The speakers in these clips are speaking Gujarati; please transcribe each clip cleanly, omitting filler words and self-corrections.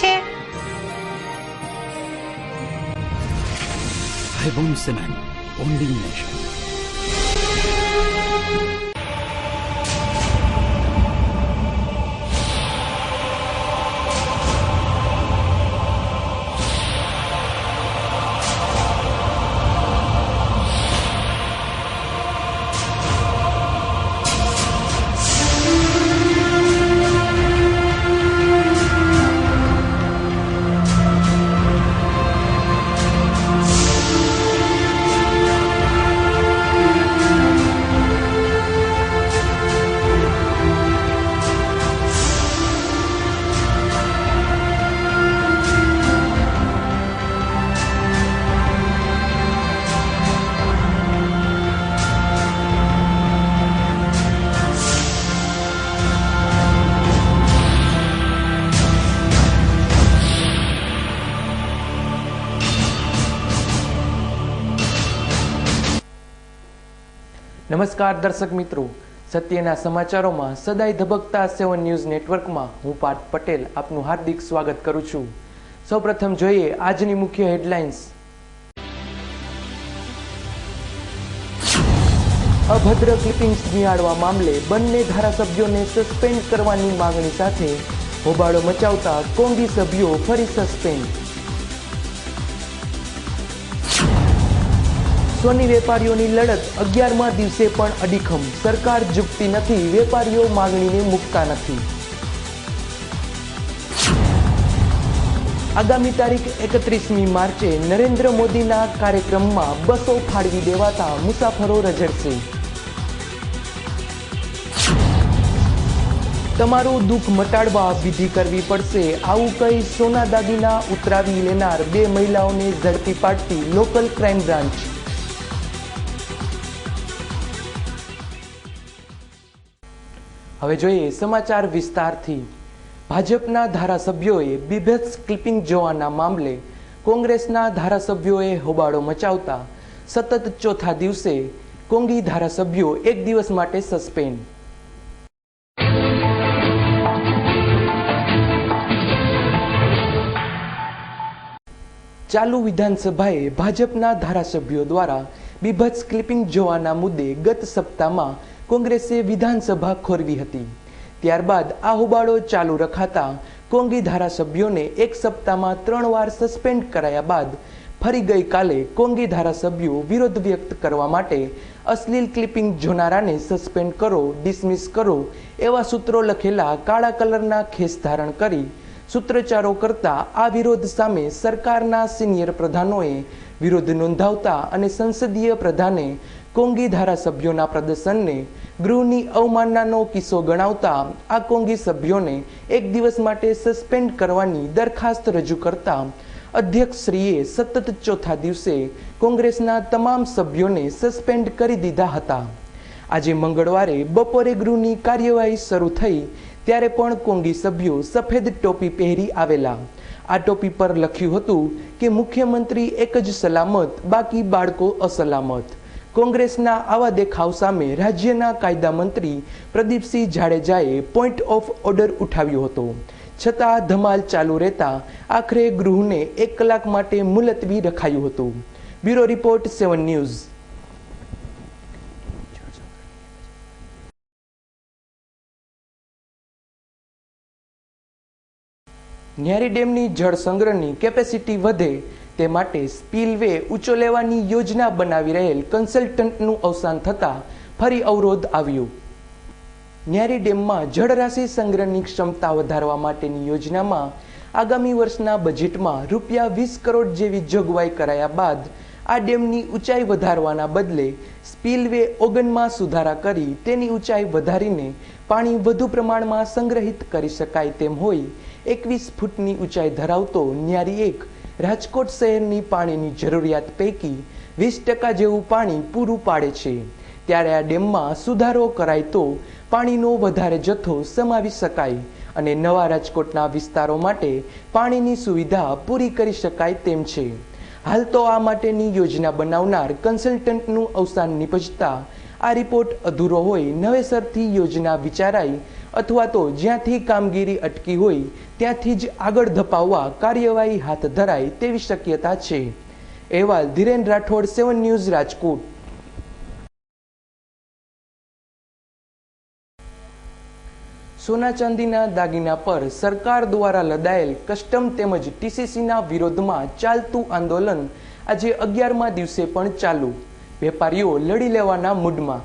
છે? Hybon Cement, only nation. નમસ્કાર દર્શક મિત્રો, સત્યના સમાચારોમાં સદાય ધબકતા 7 ન્યૂઝ નેટવર્કમાં હું પાર્થ પટેલ આપનું હાર્દિક સ્વાગત કરું છું. સૌપ્રથમ જોઈએ આજની મુખ્ય હેડલાઇન્સ. અભદ્ર ક્લિપિંગ્સ નિહાળવા મામલે બંને ધારાસભ્યોને સસ્પેન્ડ કરવાની માંગણી સાથે હોબાળો મચાવતા કોંગી સભ્યો ફરી સસ્પેન્ડ. સોની વેપારીઓની લડત 11મા દિવસે પણ અડીખમ. સરકાર ઝૂકતી નથી, વેપારીઓ માંગણીને મૂકતા નથી. આગામી તારીખ 31મી માર્ચે નરેન્દ્ર મોદીના કાર્યક્રમમાં બસો ફાળવી દેવાતા મુસાફરો રઝળશે. તમારું દુઃખ મટાડવા વિધિ કરવી પડશે, આવું કહી સોના દાગીના ઉતરાવી લેનાર 2 મહિલાઓને ઝડપી પાડતી લોકલ ક્રાઇમ બ્રાન્ચ. હવે જોઈએ સમાચાર વિસ્તારથી. ભાજપના ધારાસભ્યોએ બીભત્સ ક્લિપિંગ જોવાના મામલે કોંગ્રેસના ધારાસભ્યોએ હોબાળો મચાવતા સતત ચોથા દિવસે કોંગી ધારાસભ્યો 1 દિવસ માટે સસ્પેન્ડ. ચાલુ વિધાનસભાએ ભાજપના ધારાસભ્યો દ્વારા બીભત્સ ક્લિપિંગ જોવાના મુદ્દે ગત સપ્તાહમાં કોંગ્રેસે વિધાનસભા ખોરવી હતી. ત્યારબાદ આ હોબાળો ચાલુ રખાતા કોંગી ધારાસભ્યોને 1 સપ્તાહમાં 3 વાર સસ્પેન્ડ કરાયા બાદ ફરી ગઈકાલે કોંગી ધારાસભ્યો વિરોધ વ્યક્ત કરવા માટે અશ્લીલ ક્લિપિંગ જોનારાને સસ્પેન્ડ કરો, ડિસમિસ કરો એવા સૂત્રો લખેલા કાળા કલરના ખેસ ધારણ કરી સૂત્રોચ્ચારો કરતા આ વિરોધ સામે સરકારના સિનિયર પ્રધાનોએ વિરોધ નોંધાવતા અને સંસદીય પ્રધાને કોંગી ધારાસભ્યોના પ્રદર્શનને ગૃહની અવમાનનાનો કિસ્સો ગણાવતા આ કોંગી સભ્યોને 1 દિવસ માટે સસ્પેન્ડ કરવાની દરખાસ્ત રજૂ કરતા અધ્યક્ષશ્રીએ સતત ચોથા દિવસે કોંગ્રેસના તમામ સભ્યોને સસ્પેન્ડ કરી દીધા હતા. આજે મંગળવારે બપોરે ગૃહની કાર્યવાહી શરૂ થઈ ત્યારે પણ કોંગી સભ્યો સફેદ ટોપી પહેરી આવેલા. આ ટોપી પર લખ્યું હતું કે મુખ્યમંત્રી એક જ સલામત, બાકી બાળકો અસલામત. કોંગ્રેસના આવા દેખાવ સામે રાજ્યના કાયદા મંત્રી પ્રદીપસિંહ જાડેજાએ પોઈન્ટ ઓફ ઓર્ડર ઉઠાવ્યો હતો. છતાં ધમાલ ચાલુ રહેતા આખરે ગૃહને 1 કલાક માટે મુલતવી રખાયું હતું. Bureau report 7 news. ન્યારી ડેમની જળ સંગ્રહની કેપેસિટી વધે તે માટે સ્પીલવે ઊંચો લેવાની યોજના બનાવી રહેલ કન્સલ્ટન્ટનું અવસાન થતાં ફરી અવરોધ આવ્યો. ન્યારી ડેમમાં જળરાશિ સંગ્રહની ક્ષમતા વધારવા માટેની યોજનામાં આગામી વર્ષના બજેટમાં ₹20 કરોડ જેવી જોગવાઈ કરાયા બાદ આ ડેમની ઊંચાઈ વધારવાના બદલે સ્પીલવે ઓગનમાં સુધારા કરી તેની ઊંચાઈ વધારીને પાણી વધુ પ્રમાણમાં સંગ્રહિત કરી શકાય તેમ હોય 21 ફૂટની ઊંચાઈ ધરાવતો ન્યારી 1 રાજકોટ શહેરની પાણીની જરૂરિયાત પૈકી 20% જેવું પાણી પૂરું પાડે છે. ત્યારે આ ડેમમાં સુધારો કરાય તો પાણીનો વધારે જથ્થો સમાવી શકાય અને નવા રાજકોટના વિસ્તારો માટે પાણીની સુવિધા પૂરી કરી શકાય તેમ છે. હાલ તો આ માટેની યોજના બનાવનાર કન્સલ્ટન્ટનું અવસાન નિપજતા આ રિપોર્ટ અધૂરો હોય નવેસરથી યોજના વિચારાઈ અથવા તો જ્યાંથી કામગીરી અટકી હોય ત્યાંથી જ આગળ ધપાવવા કાર્યવાહી હાથ ધરાય તેવી શક્યતા છે. અહેવાલ ધીરેન રાઠોડ, 7 ન્યૂઝ, રાજકોટ. સોના ચાંદીના દાગીના પર સરકાર દ્વારા લદાયેલ કસ્ટમ તેમજ ટીસીસીના વિરોધમાં ચાલતું આંદોલન આજે 11મા દિવસે પણ ચાલુ. વેપારીઓ લડી લેવાના મૂડમાં.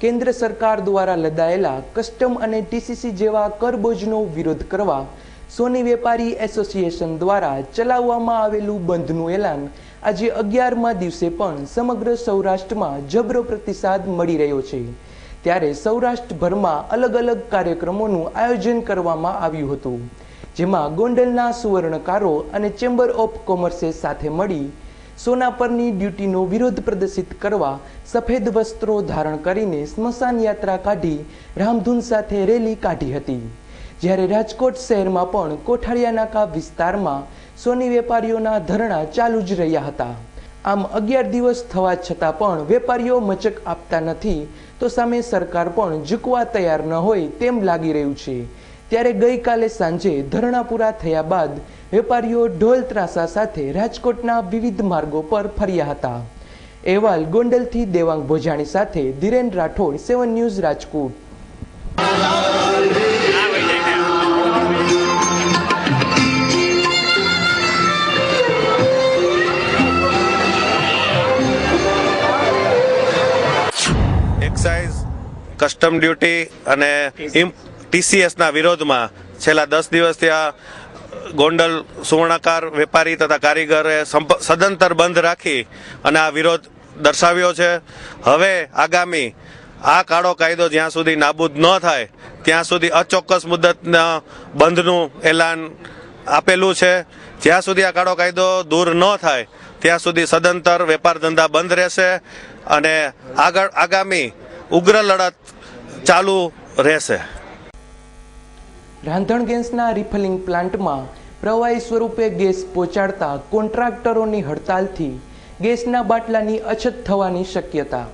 કેન્દ્ર સરકાર દ્વારા લદાયેલા કસ્ટમ અને ટીસીસી જેવા કરબોજનો વિરોધ કરવા સોની વેપારી એસોસિએશન દ્વારા ચલાવવામાં આવેલું બંધનું એલાન આજે 11મા દિવસે પણ સમગ્ર સૌરાષ્ટ્રમાં જબરો પ્રતિસાદ મળી રહ્યો છે. ત્યારે સૌરાષ્ટ્રભરમાં અલગ અલગ કાર્યક્રમોનું આયોજન કરવામાં આવ્યું હતું, જેમાં ગોંડલના સુવર્ણકારો અને ચેમ્બર ઓફ કોમર્સે સાથે મળી સોના પરની ડ્યુટીનો વિરોધ પ્રદર્શિત કરવા સફેદ વસ્ત્રો ધારણ કરીને સ્મશાન યાત્રા કાઢી રામધૂન સાથે રેલી કાઢી હતી. જ્યારે રાજકોટ શહેરમાં પણ કોઠારિયા નાકા વિસ્તારમાં સોની વેપારીઓના ધરણા ચાલુ જ રહ્યા હતા. આમ 11 દિવસ થવા છતાં પણ વેપારીઓ મચક આપતા નથી, તો સામે સરકાર પણ ઝૂકવા તૈયાર ન હોય તેમ લાગી રહ્યું છે. ત્યારે ગઈકાલે સાંજે ધરણા પૂરા થયા બાદ વેપારીઓ ઢોલ ત્રાસા સાથે રાજકોટના વિવિધ માર્ગો પર ફર્યા હતા. અહેવાલ ગોંડલથી દેવાંગ ભોજાણી સાથે Dhiren Rathod, 7 news, Rajkot. Excise, custom duty અને ટીસીએસના વિરોધમાં છેલ્લા 10 દિવસથી આ ગોંડલ સુવર્ણકાર વેપારી તથા કારીગરે સદંતર બંધ રાખી અને આ વિરોધ દર્શાવ્યો છે. હવે આગામી આ કાળો કાયદો જ્યાં સુધી નાબૂદ ન થાય ત્યાં સુધી અચોક્કસ મુદતના બંધનું એલાન આપેલું છે. જ્યાં સુધી આ કાળો કાયદો દૂર ન થાય ત્યાં સુધી સદંતર વેપાર ધંધા બંધ રહેશે અને આગામી ઉગ્ર લડત ચાલુ રહેશે. રાંધણ ગેસના રિફિલિંગ પ્લાન્ટમાં પ્રવાહી સ્વરૂપે ગેસ પહોંચાડતા કોન્ટ્રાક્ટરોની હડતાલથી ગેસના બાટલાની અછત થવાની શક્યતા.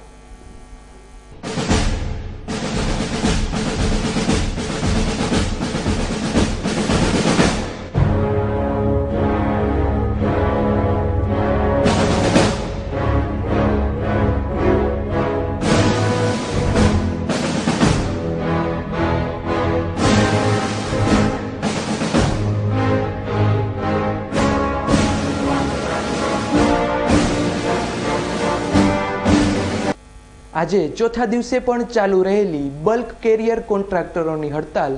આજે ચોથા દિવસે પણ ચાલુ રહેલી બલ્ક કેરિયર કોન્ટ્રાક્ટરોની હડતાલ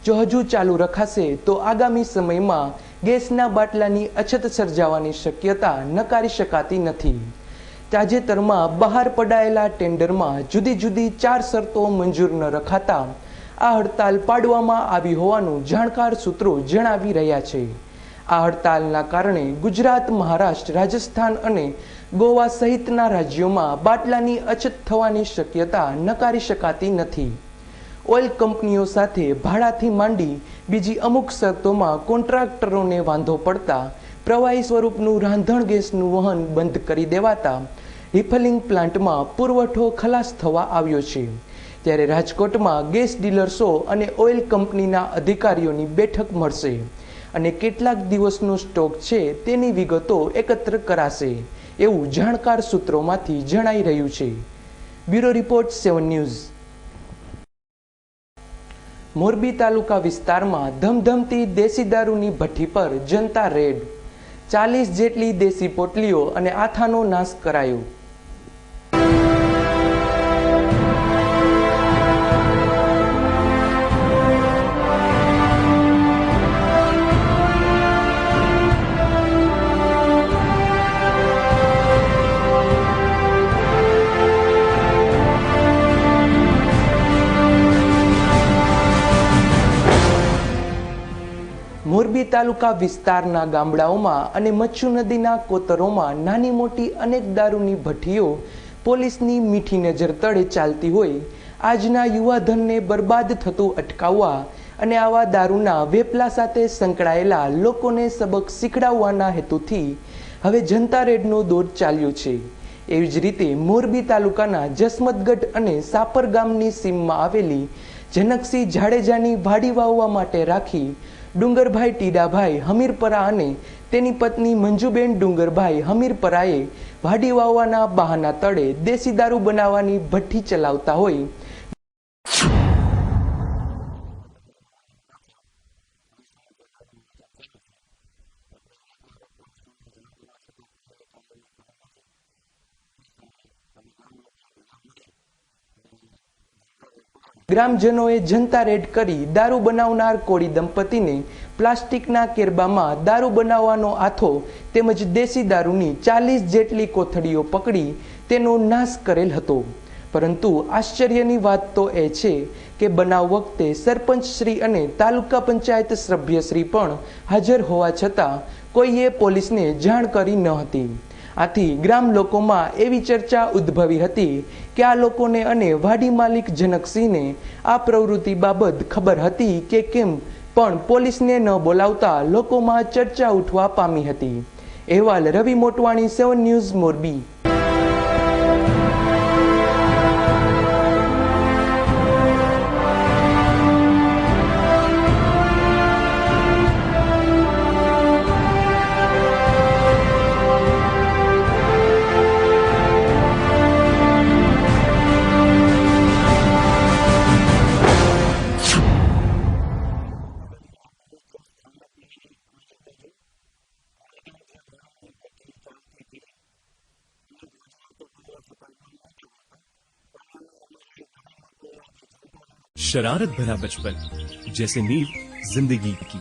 જો હજુ ચાલુ રખાશે તો આગામી સમયમાં ગેસના બાટલાની અછત સર્જાવાની શક્યતા નકારી શકાતી નથી. તાજેતરમાં બહાર પડાયેલા ટેન્ડરમાં જુદી જુદી 4 શરતો મંજૂર ન રખાતા આ હડતાલ પાડવામાં આવી હોવાનું જાણકાર સૂત્રો જણાવી રહ્યા છે. આ હડતાલના કારણે ગુજરાત, મહારાષ્ટ્ર, રાજસ્થાન અને ગોવા સહિતના રાજ્યોમાં બાટલાની અછત થવાની શક્યતા નકારી શકાતી નથી. ઓઇલ કંપનીઓ સાથે ભાડાથી માંડી બીજી અમુક શરતોમાં કોન્ટ્રાક્ટરોને વાંધો પડતા પ્રવાહી સ્વરૂપનું રાંધણ ગેસનું વહન બંધ કરી દેવાતા રિફિલિંગ પ્લાન્ટમાં પુરવઠો ખલાસ થવા આવ્યો છે. ત્યારે રાજકોટમાં ગેસ ડીલર્સો અને ઓઇલ કંપનીના અધિકારીઓની બેઠક મળશે અને કેટલાક દિવસનો સ્ટોક છે તેની વિગતો એકત્ર કરાશે એવું જાણકાર સૂત્રોમાંથી જણાઈ રહ્યું છે. Bureau report, 7 news. Morbi taluka વિસ્તારમાં ધમધમતી દેશી દારૂની ભઠ્ઠી પર જનતા રેડ. 40 જેટલી દેશી પોટલીઓ અને આથાનો નાશ કરાયો. મોરબી તાલુકા વિસ્તારના ગામડાઓમાં અને મચ્છુ નદીના કોતરોમાં નાની મોટી અનેક દારૂની ભઠ્ઠીઓ પોલીસની મીઠી નજર તળે ચાલતી હોય આજના યુવાધનને બરબાદ થતું અટકાવવા અને આવા દારૂના વેપલા સાથે સંકળાયેલા લોકોને સબક શીખડાવવાના હેતુથી હવે જનતા રેડનો દોર ચાલ્યો છે। એવી જ રીતે મોરબી તાલુકાના જસમતગઢ અને સાપર ગામની સીમમાં આવેલી જનકસિંહ જાડેજાની વાડી વાવવા માટે રાખી ડુંગરભાઈ ટીડાભાઈ હમીરપરા અને તેની પત્ની મંજુબેન ડુંગરભાઈ હમીરપરાએ વાડી વાવવાના બહાના તળે દેશી દારૂ બનાવવાની ભઠ્ઠી ચલાવતા હોય ગ્રામજનોએ જનતા રેડ કરી દારૂ બનાવનાર કોળી દંપતીને પ્લાસ્ટિકના કેરબામાં દારૂ બનાવવાનો આથો તેમજ દેશી દારૂની 40 જેટલી કોથળીઓ પકડી તેનો નાશ કરેલ હતો। પરંતુ આશ્ચર્યની વાત તો એ છે કે બનાવ વખતે સરપંચ શ્રી અને તાલુકા પંચાયત સભ્યશ્રી પણ હાજર હોવા છતાં કોઈએ પોલીસને જાણ કરી ન હતી। આથી ગ્રામ લોકોમાં એવી ચર્ચા ઉદ્ભવી હતી કે આ લોકોને અને વાડી માલિક જનકસિંહને આ પ્રવૃત્તિ બાબત ખબર હતી કે કેમ, પણ પોલીસને ન બોલાવતા લોકોમાં ચર્ચા ઉઠવા પામી હતી। અહેવાલ રવિ મોટવાણી, 7 ન્યૂઝ મોરબી। शरारत भरा बचपन जैसे नींव जिंदगी की,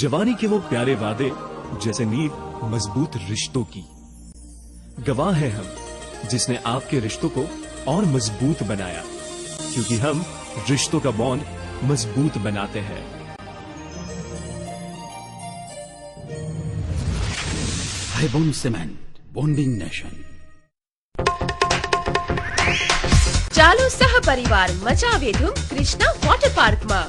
जवानी के वो प्यारे वादे जैसे नींव मजबूत रिश्तों की। गवाह है हम जिसने आपके रिश्तों को और मजबूत बनाया, क्योंकि हम रिश्तों का बॉन्ड मजबूत बनाते हैं। Haibon Cement, bonding nation. ચાલો સહપરિવાર મચાવે ધૂમ કૃષ્ણા વોટર પાર્કમાં।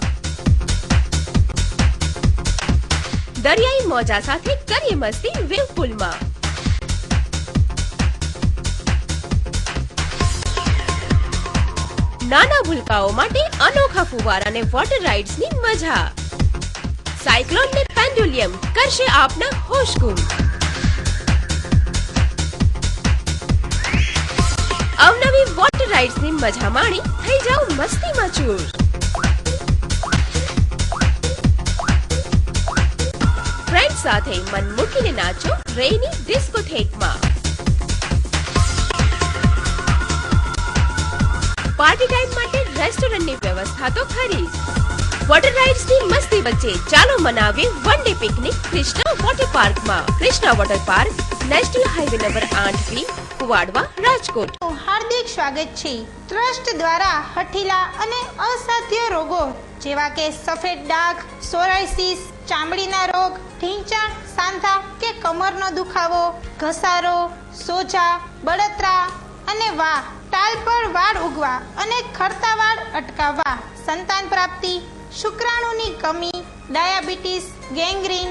દરિયાઈ મોજા સાથે કરીએ મસ્તી વેવ પુલમાં। નાના ભૂલકાઓ માટે અનોખા ફુવારા અને વોટર રાઇડ્સની મજા। સાયક્લોન ને પેન્ડ્યુલિયમ કરશે આપના હોશ ગુમ। અવનવી વોટર રાઇડ્સ ની મજા માણી થઈ જાવ મસ્તીમાં ચૂર। ફ્રેન્ડ સાથે મન મૂકીને નાચો રેની ડિસ્કોથેકમાં। પાર્ટી ટાઈમ માટે રેસ્ટોરન્ટની વ્યવસ્થા તો ખરી જ। વોટર રાઇડ્સ ની મસ્તી વચ્ચે ચાલો મનાવીએ one day picnic Krishna water પાર્કમાં। Krishna water park national highway number 8B, Kuvadva, Rajkot. હાર્દિક સ્વાગત છે। ટ્રસ્ટ દ્વારા હઠીલા અને અસાધ્ય રોગો જેવા કે સફેદ ડાઘ, સોરાયસિસ, ચામડીના રોગ, ઢીંચણ, સાંધા કે કમરનો દુખાવો, ઘસારો, સોજા, બળતરા અને ટાલ પર વાળ ઉગવા અને ખરતા વાળ અટકાવવા, સંતાન પ્રાપ્તિ, શુક્રાણુની કમી, ડાયાબિટીસ, ગેંગ્રીન,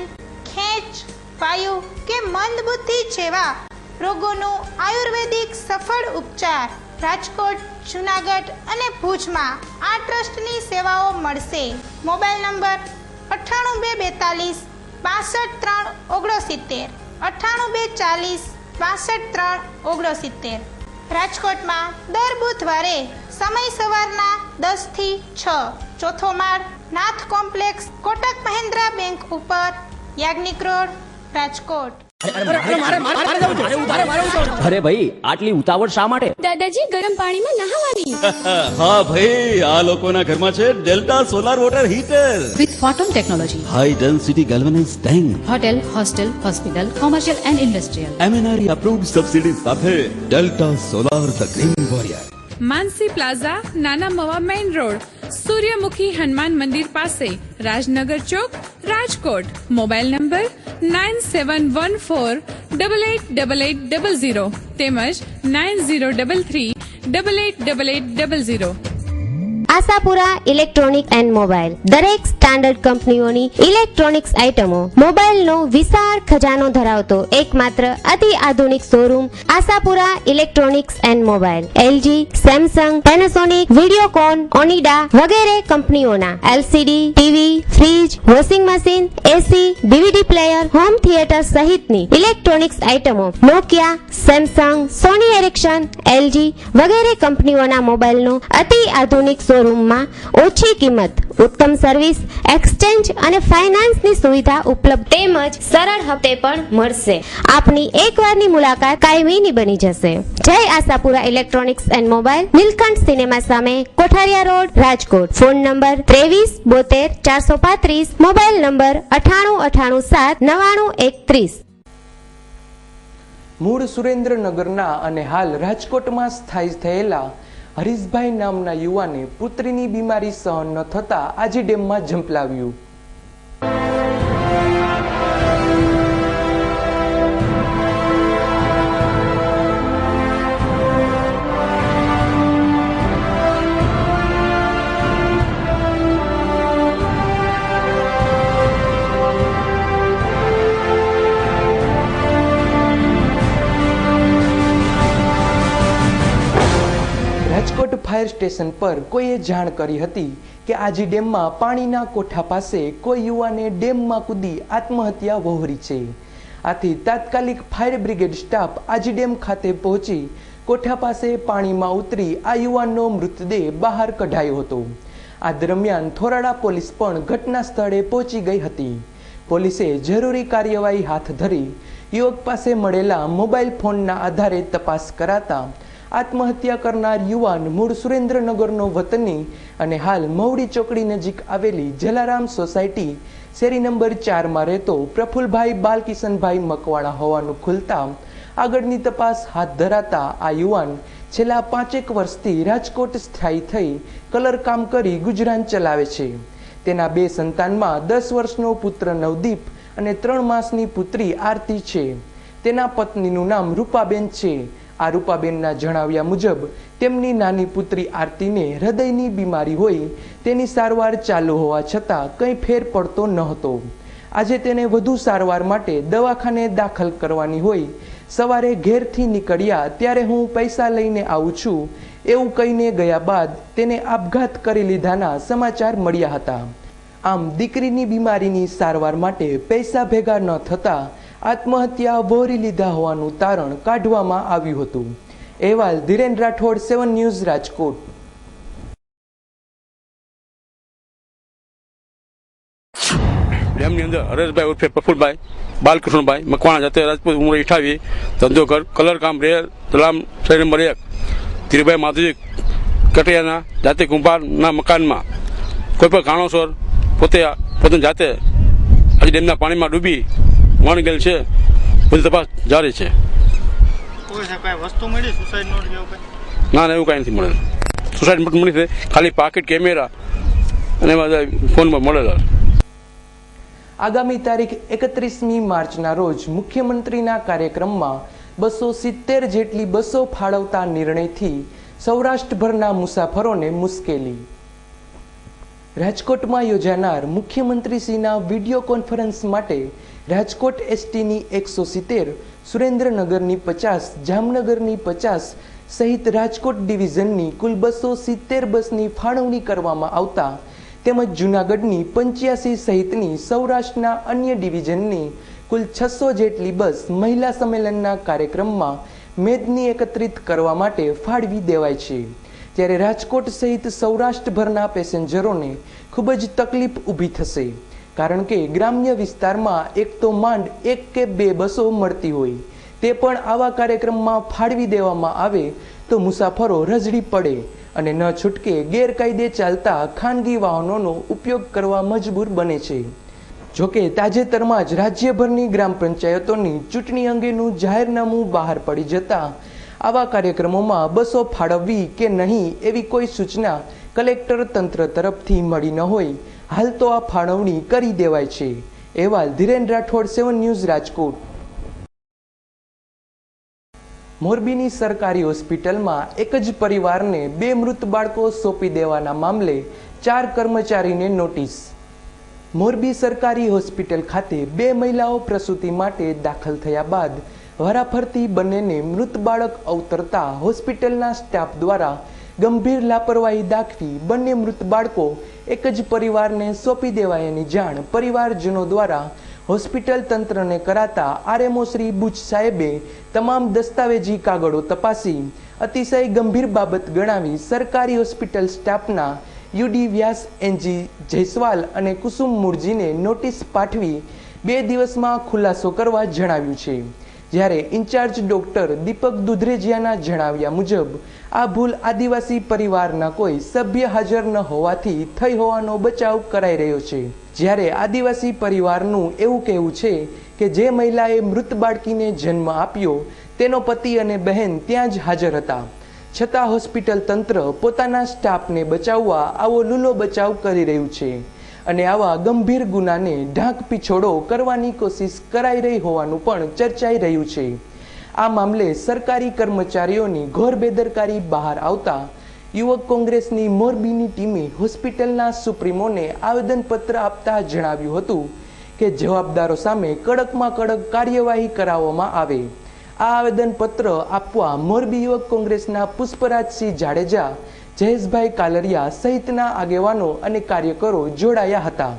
ખેંચ, વાયુ કે મંદબુદ્ધિ જેવા રોગોનું આયુર્વેદિક સફળ ઉપચાર રાજકોટ, જૂનાગઢ અને ભુજમાં આ ટ્રસ્ટની સેવાઓ મળશે। Mobile number 98242 65369, 98240 65369। રાજકોટમાં દર બુધવારે સમય સવારના 10 થી 6, ચોથો માળ, નાથ કોમ્પ્લેક્સ, કોટક મહિન્દ્રા બેંક ઉપર, યાજ્ઞિક રોડ, રાજકોટ। અરે ભાઈ આટલી ઉતાવળ શા માટે? દાદાજી ગરમ પાણીમાં નહાવાની। હા ભાઈ, આ લોકોના ઘરમાં છે Delta solar water heater with photon technology, high density galvanised tank, hotel, hostel, hospital, commercial and industrial, MNRE approved subsidy સાથે Delta solar the green warrior. Mansi plaza, Nana Mava main road, Suryamukhi Hanuman Mandir પાસે, રાજનગર ચોક, રાજકોટ મોબાઈલ નંબર 9714888800 તેમજ 9033888800. આશાપુરા ઇલેક્ટ્રોનિક એન્ડ મોબાઈલ દરેક સ્ટાન્ડર્ડ કંપનીઓની ઇલેક્ટ્રોનિક્સ આઇટમો મોબાઈલનો વિશાળ ખજાનો ધરાવતો એકમાત્ર અતિ આધુનિક showroom Ashapura electronics and mobile LG, Samsung, Panasonic, Videocon, Onida વગેરે કંપનીઓના LCD, TV, fridge, washing machine, AC, DVD player, home theatre સહિતની ઇલેક્ટ્રોનિક્સ આઇટમો Nokia, Samsung, Sony Ericsson, LG વગેરે કંપનીઓના મોબાઈલનો અતિ આધુનિક શોરૂમમાં ઓછી કિંમત, ઉત્તમ સર્વિસ, એક્સચેન્જ અને ફાઇનાન્સની સુવિધા ઉપલબ્ધ તેમજ સરળ હપ્તે પણ મળશે. આપની એકવારની મુલાકાત કાયમીની બની જશે. Jai Ashapura electronics and mobile, Neelkanth cinema સામે, Kothariya road, Rajkot. Phone number 2372 435, mobile number 9898 મૂળ સુરેન્દ્રનગરના અને હાલ રાજકોટમાં સ્થાયી થયેલા હરીશભાઈ નામના યુવાને પુત્રીની બીમારી સહન ન થતા આજે ડેમમાં ઝંપલાવ્યું. રાજકોટ ફાયર સ્ટેશન પર કોઈએ જાણ કરી હતી કે આજી ડેમમાં પાણીના કોઠા પાસે કોઈ યુવાને ડેમમાં કૂદી આત્મહત્યા વહોરી છે. આથી તાત્કાલિક fire brigade staff Aji dam ખાતે પહોંચી કોઠા પાસે પાણીમાં ઉતરી આ યુવાનનો મૃતદેહ બહાર કઢાયો હતો. આ દરમિયાન થોરાડા પોલીસ પણ ઘટના સ્થળે પહોંચી ગઈ હતી. પોલીસે જરૂરી કાર્યવાહી હાથ ધરી યુવક પાસે મળેલા મોબાઈલ ફોનના આધારે તપાસ કરાતા આત્મહત્યા કરનાર યુવાન મૂળ સુરેન્દ્રનગરનો વતની અને હાલ મવડી ચોકડી નજીક આવેલી જલારામ સોસાયટી શેરી નંબર 4માં રહેતો પ્રફુલભાઈ બાલકિશનભાઈ મકવાણા હોવાનું ખુલતા આગળની તપાસ હાથ ધરાતા આ યુવાન છેલ્લા 5 વર્ષથી રાજકોટ સ્થાયી થઈ કલર કામ કરી ગુજરાન ચલાવે છે. તેના 2 સંતાનમાં 10 વર્ષનો પુત્ર નવદીપ અને 3 માસની પુત્રી આરતી છે. તેના પત્નીનું નામ રૂપાબેન છે. આ રૂપાબેનના જણાવ્યા મુજબ તેમની નાની પુત્રી આરતીને હૃદયની બીમારી હોય તેની સારવાર ચાલુ હોવા છતાં કંઈ ફેર પડતો ન હતો. આજે તેને વધુ સારવાર માટે દવાખાને દાખલ કરવાની હોય સવારે ઘેરથી નીકળ્યા ત્યારે હું પૈસા લઈને આવું છું એવું કહીને ગયા બાદ તેને આપઘાત કરી લીધાના સમાચાર મળ્યા હતા. આમ દીકરીની બીમારીની સારવાર માટે પૈસા ભેગા ન થતા આત્મહત્યા વહોરી લીધા હોવાનું તારણ કાઢવામાં આવ્યું હતું. અહેવાલ ધીરેન રાઠોડ, 7 ન્યૂઝ, રાજકોટ. ડેમની અંદર હરેશભાઈ ઉર્ફે પ્રફુલભાઈ બાલકૃષ્ણભાઈ મકવાણા જાતે રાજપૂત ઉમરે 28, ધંધો કલર કામ રેલ તલામ શેરી નંબર 1. ધીરુભાઈ માધુજી કટિયાના જાતે કુંભારના મકાનમાં કોઈ પણ કારણોસર પોતે જાતે આજે ડેમના પાણીમાં ડૂબી મળી ગયેલ છે. બધી તપાસ જારી છે. ના એવું કાંઈ નથી મળેલ. સુસાઇડ મળી છે ખાલી પાકીટ, કેમેરા અને ફોનમાં મળેલા. આગામી તારીખ 31મી માર્ચના રોજ મુખ્યમંત્રીના કાર્યક્રમમાં 270 જેટલી બસો ફાળવતા નિર્ણયથી સૌરાષ્ટ્રભરના મુસાફરોને મુશ્કેલી. રાજકોટમાં યોજાનાર મુખ્યમંત્રીશ્રીના વિડીયો કોન્ફરન્સ માટે રાજકોટ એસટીની 170, સુરેન્દ્રનગરની 50, જામનગરની 50 સહિત રાજકોટ ડિવિઝનની કુલ 270 બસની ફાળવણી કરવામાં આવતા તેમજ જૂનાગઢની 85 સહિતની સૌરાષ્ટ્રના અન્ય ડિવિઝનની કુલ 600 જેટલી બસ મહિલા સંમેલનના કાર્યક્રમમાં મેદની એકત્રિત કરવા માટે ફાળવી દેવાય છે. ત્યારે રાજકોટ સહિત સૌરાષ્ટ્રભરના પેસેન્જરોને ખૂબ જ તકલીફ ઊભી થશે. કારણ કે ગ્રામ્ય વિસ્તારમાં એક તો માંડ 1 કે 2 બસો મળતી હોય તે પણ આવા કાર્યક્રમમાં ફાળવી દેવામાં આવે તો મુસાફરો રઝળી પડે અને ન છૂટકે ગેરકાયદે ચાલતા ખાનગી વાહનોનો ઉપયોગ કરવા મજબૂર બને છે. જોકે તાજેતરમાં જ રાજ્યભરની ગ્રામ પંચાયતોની ચૂંટણી અંગેનું જાહેરનામું બહાર પડી જતા આવા કાર્યક્રમોમાં બસો ફાળવવી કે નહીં એવી કોઈ સૂચના કલેક્ટર તંત્ર તરફથી મળી ન હોય હાલ તો આ ફાળવણી કરી દેવાય છે. અહેવાલ ધીરેન રાઠોડ, 7 ન્યૂઝ, રાજકોટ. મોરબીની સરકારી હોસ્પિટલમાં એક જ પરિવારને 2 મૃત બાળકો સોંપી દેવાના મામલે 4 કર્મચારીને નોટિસ. મોરબી સરકારી હોસ્પિટલ ખાતે 2 મહિલાઓ પ્રસૂતિ માટે દાખલ થયા બાદ વારાફરતી બંનેને મૃત બાળક અવતરતા હોસ્પિટલના સ્ટાફ દ્વારા ગંભીર લાપરવાહી દાખવી બંને મૃત બાળકો એક જ પરિવારને સોંપી દેવાયાની જાણ પરિવારજનો દ્વારા હોસ્પિટલ તંત્રને કરાતા આરએમઓ શ્રી બુચ સાહેબે તમામ દસ્તાવેજી કાગળો તપાસી અતિશય ગંભીર બાબત ગણાવી સરકારી હોસ્પિટલ સ્ટાફના યુડી વ્યાસ, એનજી જયસ્વાલ અને કુસુમ મુરજીને નોટિસ પાઠવી 2 દિવસમાં ખુલાસો કરવા જણાવ્યું છે. જ્યારે ઇન્ચાર્જ ડોક્ટર દીપક દુધરેજિયાના જણાવ્યા મુજબ આ ભૂલ આદિવાસી પરિવારના કોઈ સભ્ય હાજર ન હોવાથી થઈ હોવાનો બચાવ કરાઈ રહ્યો છે. જ્યારે આદિવાસી પરિવારનું એવું કહેવું છે કે જે મહિલાએ મૃત બાળકીને જન્મ આપ્યો તેનો પતિ અને બહેન ત્યાં જ હાજર હતા, છતાં હોસ્પિટલ તંત્ર પોતાના સ્ટાફને બચાવવા આવો લૂલો બચાવ કરી રહ્યું છે અને આવા ગંભીર ગુનાને ઢાંક પીછોડો કરવાની કોશિશ કરાઈ રહી હોવાનું પણ ચર્ચાઈ રહ્યું છે. આ મામલે સરકારી કર્મચારીઓની ઘોર બેદરકારી બહાર આવતા યુવક કોંગ્રેસની મોરબીની ટીમે હોસ્પિટલના સુપ્રીમોને આવેદનપત્ર આપતા જણાવ્યું હતું કે જવાબદારો સામે કડકમાં કડક કાર્યવાહી કરાવવામાં આવે. આ આવેદનપત્ર આપવા મોરબી યુવક કોંગ્રેસના પુષ્પરાજસિંહ જાડેજા, જયેશભાઈ કાલરિયા સહિતના આગેવાનો અને કાર્યકરો જોડાયા હતા.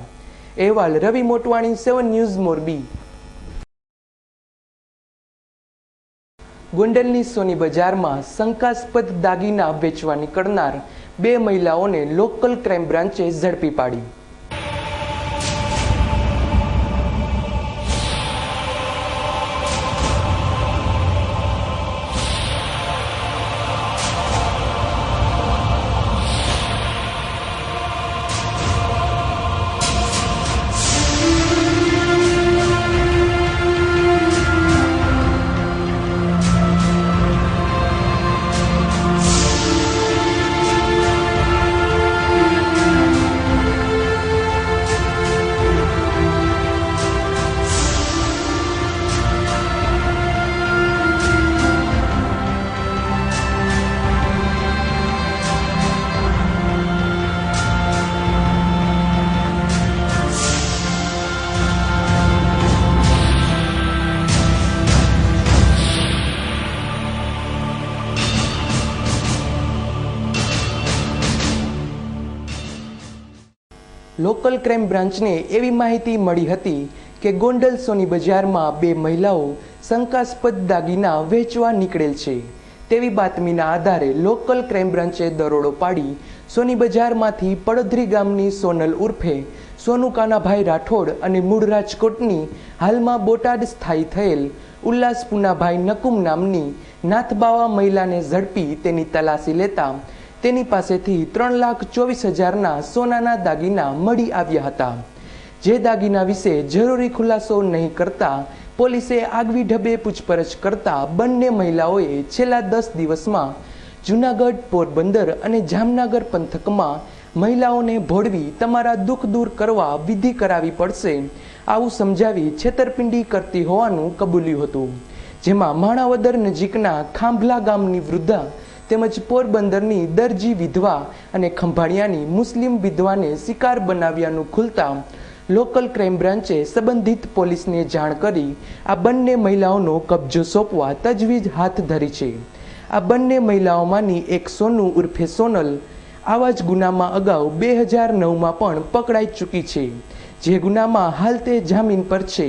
અહેવાલ રવિ મોટવાણી, 7 ન્યૂઝ, મોરબી. ગોંડલની સોની બજારમાં શંકાસ્પદ દાગીના વેચવા નીકળનાર 2 મહિલાઓને લોકલ ક્રાઇમ બ્રાન્ચે ઝડપી પાડી. લોકલ ક્રાઇમ બ્રાન્ચને એવી માહિતી મળી હતી કે ગોંડલ સોની બજારમાં 2 મહિલાઓ શંકાસ્પદ દાગીના વેચવા નીકળેલ છે તેવી બાતમીના આધારે લોકલ ક્રાઇમ બ્રાન્ચે દરોડો પાડી સોની બજારમાંથી પડધરી ગામની સોનલ ઉર્ફે સોનુ કાનાભાઈ રાઠોડ અને મૂળ રાજકોટની હાલમાં બોટાદ સ્થાયી થયેલ ઉલ્લાસ પુનાભાઈ નકુમ નામની નાથબાવા મહિલાને ઝડપી તેની તલાશી લેતા તેની પાસેથી 3,24,000ના સોનાના દાગીના મળી આવ્યા હતા. જે દાગીના વિશે જરૂરી ખુલાસો નહીં કરતા પોલીસે આગવી ઢબે પૂછપરછ કરતા બંને મહિલાઓએ છેલ્લા 10 દિવસમાં જૂનાગઢ, પોરબંદર અને જામનગર પંથકમાં મહિલાઓને ભોળવી તમારા દુઃખ દૂર કરવા વિધિ કરાવી પડશે આવું સમજાવી છેતરપિંડી કરતી હોવાનું કબૂલ્યું હતું. જેમાં માણાવદર નજીકના ખાંભલા ગામની વૃદ્ધા તેમજ પોરબંદરની દરજી વિધવા અને ખંભાળિયાની મુસ્લિમ વિધવાને શિકાર બનાવ્યાનું ખુલતા લોકલ ક્રાઇમ બ્રાન્ચે સંબંધિત પોલીસને જાણ કરી આ બંને મહિલાઓનો કબજો સોંપવા તજવીજ હાથ ધરી છે. આ બંને મહિલાઓમાંની એક સોનુ ઉર્ફે સોનલ આવા જ ગુનામાં અગાઉ 2009માં પણ પકડાઈ ચૂકી છે, જે ગુનામાં હાલ તે જામીન પર છે.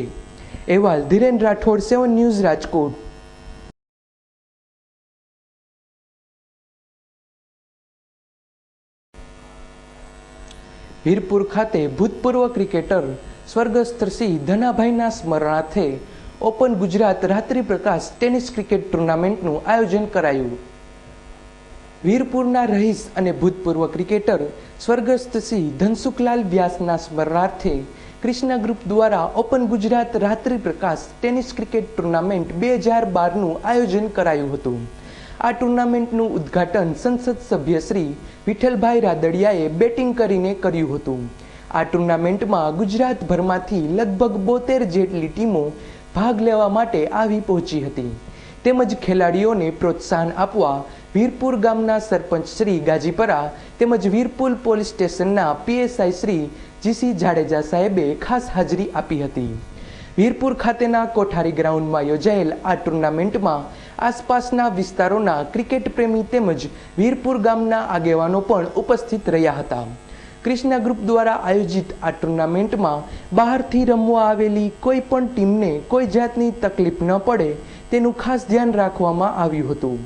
અહેવાલ ધીરેન રાઠોડ, 7 ન્યૂઝ, રાજકોટ. વીરપુર ખાતે ભૂતપૂર્વ ક્રિકેટર સ્વર્ગસ્થ શ્રી ધનાભાઈના સ્મરણાર્થે ઓપન ગુજરાત રાત્રિ પ્રકાશ ટેનિસ ક્રિકેટ ટુર્નામેન્ટનું આયોજન કરાયું. વીરપુરના રહીશ અને ભૂતપૂર્વ ક્રિકેટર સ્વર્ગસ્થ શ્રી ધનસુખલાલ વ્યાસના સ્મરણાર્થે કૃષ્ણા ગ્રુપ દ્વારા ઓપન ગુજરાત રાત્રિ પ્રકાશ ટેનિસ ક્રિકેટ ટુર્નામેન્ટ 2012નું આયોજન કરાયું હતું. આ ટુર્નામેન્ટનું ઉદ્ઘાટન સંસદ સભ્ય શ્રી વિઠ્ઠલભાઈ રાદડિયાએ બેટિંગ કરીને કર્યું હતું. આ ટુર્નામેન્ટમાં ગુજરાતભરમાંથી લગભગ 72 જેટલી ટીમો ભાગ લેવા માટે આવી પહોંચી હતી. તેમજ ખેલાડીઓને પ્રોત્સાહન આપવા વીરપુર ગામના સરપંચ શ્રી ગાજીપરા તેમજ વીરપુર પોલીસ સ્ટેશનના પીએસઆઈ શ્રી જીસી જાડેજા સાહેબે ખાસ હાજરી આપી હતી. વીરપુર ખાતેના કોઠારી ગ્રાઉન્ડમાં યોજાયેલ આ ટુર્નામેન્ટમાં આસપાસના વિસ્તારોના ક્રિકેટ પ્રેમી તેમજ વીરપુર ગામના આગેવાનો પણ ઉપસ્થિત રહ્યા હતા. કૃષ્ણા ગ્રુપ દ્વારા આયોજિત આ ટુર્નામેન્ટમાં બહારથી રમવા આવેલી કોઈ પણ ટીમને કોઈ જાતની તકલીફ ન પડે તેનું ખાસ ધ્યાન રાખવામાં આવ્યું હતું.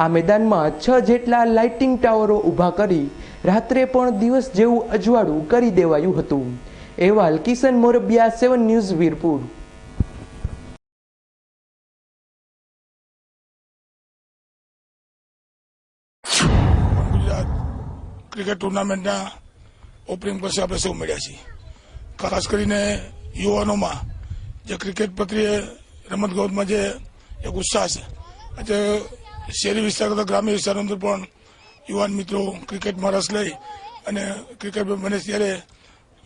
આ મેદાનમાં 6 જેટલા લાઇટિંગ ટાવરો ઊભા કરી રાત્રે પણ દિવસ જેવું અજવાળું કરી દેવાયું હતું. અહેવાલ કિશન મોરબિયા, 7 ન્યૂઝ વીરપુર. ગુજરાત ક્રિકેટ ટુર્નામેન્ટના ઓપનિંગ પછી આપણે સૌ મળ્યા છીએ. ખાસ કરીને યુવાનોમાં જે ક્રિકેટ પ્રત્યે રમત ગમતમાં જે એક ઉત્સાહ છે, આજે શહેરી વિસ્તાર કરતા ગ્રામ્ય વિસ્તારો અંદર પણ યુવાન મિત્રો ક્રિકેટમાં રસ લઈ અને ક્રિકેટ બને ત્યારે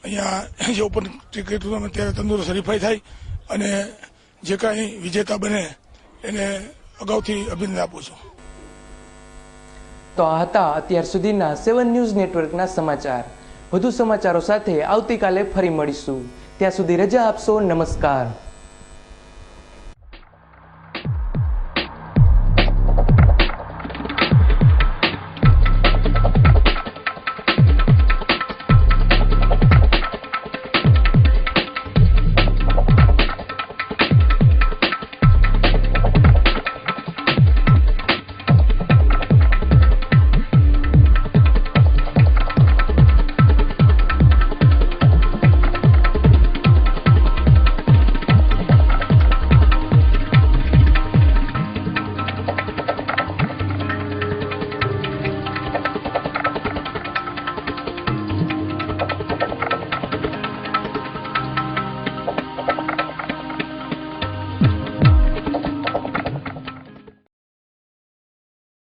અહીંયા જે ઓપન ક્રિકેટ ટુર્નામેન્ટ ત્યારે તંદુરસ્ત હરીફાઈ થાય અને જે કાંઈ વિજેતા બને એને અગાઉથી અભિનંદન આપું છું. તો આ હતા અત્યાર સુધીના 7 ન્યૂઝ નેટવર્કના સમાચાર. વધુ સમાચારો સાથે આવતીકાલે ફરી મળીશું. ત્યાં સુધી રજા આપશો. નમસ્કાર.